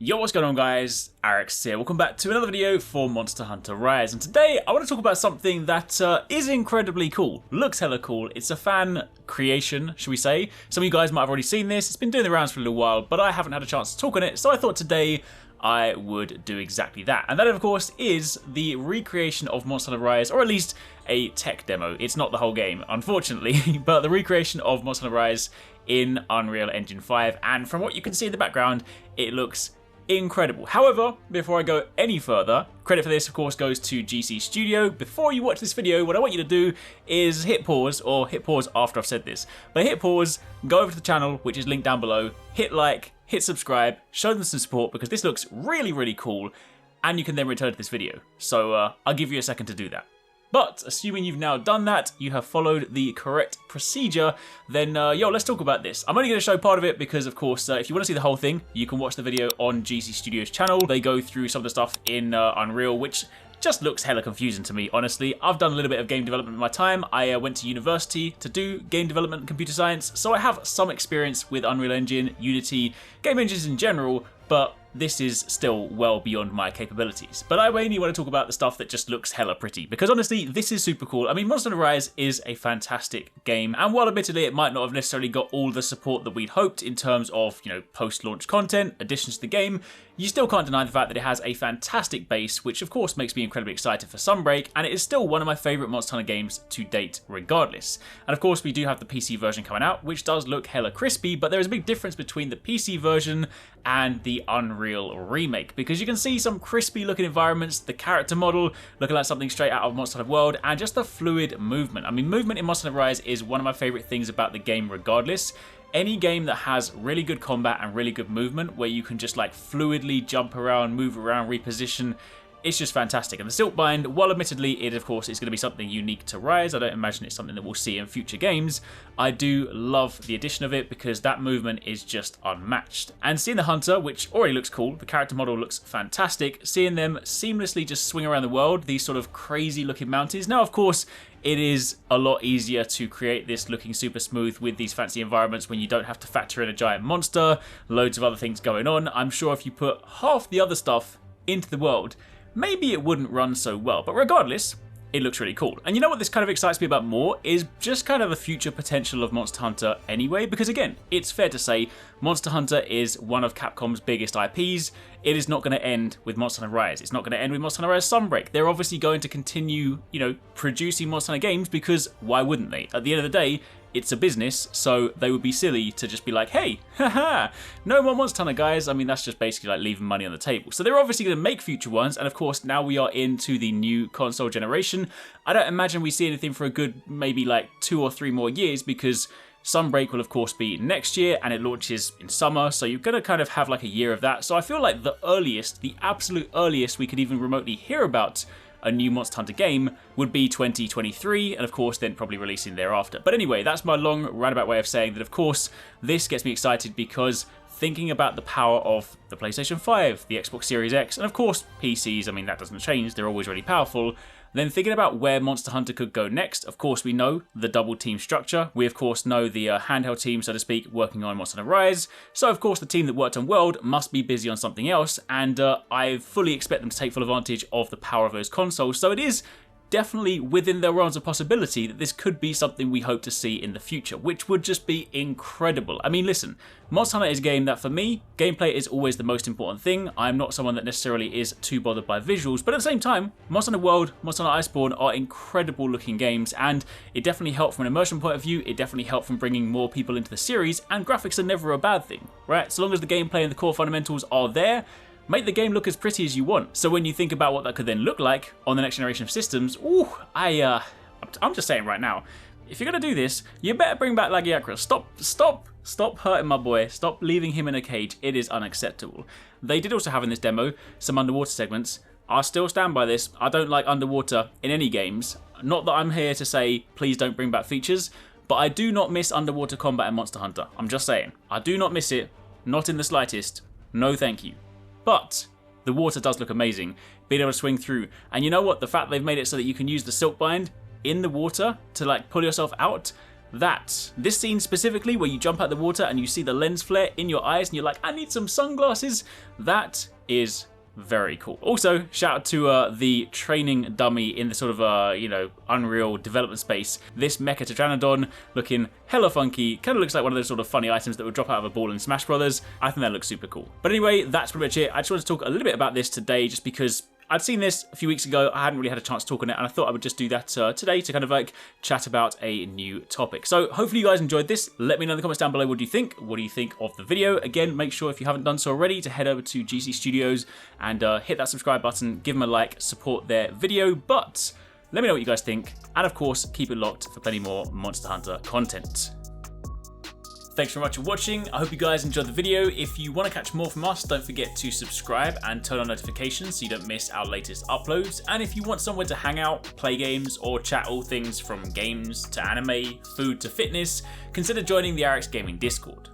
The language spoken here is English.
Yo, what's going on guys? HyperX here. Welcome back to another video for Monster Hunter Rise, and today I want to talk about something that is incredibly cool. Looks hella cool. It's a fan creation, should we say. Some of you guys might have already seen this. It's been doing the rounds for a little while, but I haven't had a chance to talk on it, so I thought today I would do exactly that. And that, of course, is the recreation of Monster Hunter Rise, or at least a tech demo. It's not the whole game, unfortunately, but the recreation of Monster Hunter Rise in Unreal Engine 5, and from what you can see in the background, it looks incredible. However, before I go any further, credit for this of course goes to GCSTUDIO. Before you watch this video, what I want you to do is hit pause, or hit pause after I've said this, but hit pause, go over to the channel, which is linked down below, hit like, hit subscribe, show them some support because this looks really cool, and you can then return to this video. So I'll give you a second to do that. But assuming you've now done that, you have followed the correct procedure, then yo, let's talk about this. I'm only going to show part of it because, of course, if you want to see the whole thing, you can watch the video on GCSTUDIO's channel. They go through some of the stuff in Unreal, which just looks hella confusing to me, honestly. I've done a little bit of game development in my time. I went to university to do game development and computer science, so I have some experience with Unreal Engine, Unity, game engines in general, but this is still well beyond my capabilities. But I mainly want to talk about the stuff that just looks hella pretty, because honestly, this is super cool. I mean, Monster Hunter Rise is a fantastic game, and while admittedly it might not have necessarily got all the support that we'd hoped in terms of, you know, post-launch content, additions to the game, you still can't deny the fact that it has a fantastic base, which of course makes me incredibly excited for Sunbreak, and it is still one of my favourite Monster Hunter games to date regardless. And of course we do have the PC version coming out, which does look hella crispy, but there is a big difference between the PC version and the Unreal remake, because you can see some crispy looking environments, the character model looking like something straight out of Monster Hunter World, and just the fluid movement. I mean, movement in Monster Hunter Rise is one of my favourite things about the game regardless. Any game that has really good combat and really good movement, where you can just like fluidly jump around, move around, reposition, it's just fantastic. And the Silkbind, while admittedly it of course is going to be something unique to Rise, I don't imagine it's something that we'll see in future games, I do love the addition of it because that movement is just unmatched. And seeing the Hunter, which already looks cool, the character model looks fantastic, seeing them seamlessly just swing around the world, these sort of crazy looking mountains. Now of course, it is a lot easier to create this looking super smooth with these fancy environments when you don't have to factor in a giant monster, loads of other things going on. I'm sure if you put half the other stuff into the world, maybe it wouldn't run so well, but regardless, it looks really cool. And you know what this kind of excites me about more is just kind of the future potential of Monster Hunter anyway, because again, it's fair to say Monster Hunter is one of Capcom's biggest IPs. It is not going to end with Monster Hunter Rise. It's not going to end with Monster Hunter Rise Sunbreak. They're obviously going to continue, you know, producing Monster Hunter games because why wouldn't they? At the end of the day, it's a business, so they would be silly to just be like, hey, haha, no more Monster Hunter, guys. I mean, that's just basically like leaving money on the table. So they're obviously going to make future ones, and of course, now we are into the new console generation. I don't imagine we see anything for a good, maybe like 2 or 3 more years, because Sunbreak will of course be next year, and it launches in summer, so you're going to kind of have like a year of that. So I feel like the earliest, the absolute earliest we could even remotely hear about a new Monster Hunter game would be 2023, and of course then probably releasing thereafter. But anyway, that's my long roundabout way of saying that of course this gets me excited because thinking about the power of the PlayStation 5, the Xbox Series X, and of course PCs, I mean that doesn't change, they're always really powerful. Then thinking about where Monster Hunter could go next, of course we know the double team structure. We of course know the handheld team, so to speak, working on Monster Hunter Rise. So of course the team that worked on World must be busy on something else, and I fully expect them to take full advantage of the power of those consoles. So it is definitely within the realms of possibility that this could be something we hope to see in the future, which would just be incredible. I mean, listen, Monster Hunter is a game that for me, gameplay is always the most important thing. I'm not someone that necessarily is too bothered by visuals, but at the same time, Monster Hunter World, Monster Hunter Iceborne are incredible looking games, and it definitely helped from an immersion point of view, it definitely helped from bringing more people into the series, and graphics are never a bad thing, right? So long as the gameplay and the core fundamentals are there, make the game look as pretty as you want. So when you think about what that could then look like on the next generation of systems, ooh, I'm just saying right now, if you're gonna do this, you better bring back Lagiacrus. Stop hurting my boy. Stop leaving him in a cage. It is unacceptable. They did also have in this demo some underwater segments. I still stand by this. I don't like underwater in any games. Not that I'm here to say please don't bring back features, but I do not miss underwater combat in Monster Hunter. I'm just saying. I do not miss it. Not in the slightest. No thank you. But the water does look amazing, being able to swing through. And you know what? The fact they've made it so that you can use the Silkbind in the water to like pull yourself out, This scene specifically where you jump out the water and you see the lens flare in your eyes and you're like, I need some sunglasses. That is very cool. Also, shout out to the training dummy in the sort of, you know, Unreal development space. This Mecha Pteranodon looking hella funky. Kind of looks like one of those sort of funny items that would drop out of a ball in Smash Brothers. I think that looks super cool. But anyway, that's pretty much it. I just wanted to talk a little bit about this today just because I'd seen this a few weeks ago. I hadn't really had a chance to talk on it, and I thought I would just do that today to kind of like chat about a new topic. So hopefully you guys enjoyed this. Let me know in the comments down below what do you think. What do you think of the video? Again, make sure if you haven't done so already to head over to GC Studios and hit that subscribe button, give them a like, support their video. But let me know what you guys think, and of course, keep it locked for plenty more Monster Hunter content. Thanks very much for watching. I hope you guys enjoyed the video. If you want to catch more from us, don't forget to subscribe and turn on notifications so you don't miss our latest uploads. And if you want somewhere to hang out, play games, or chat all things from games to anime, food to fitness, consider joining the HyperX Gaming Discord.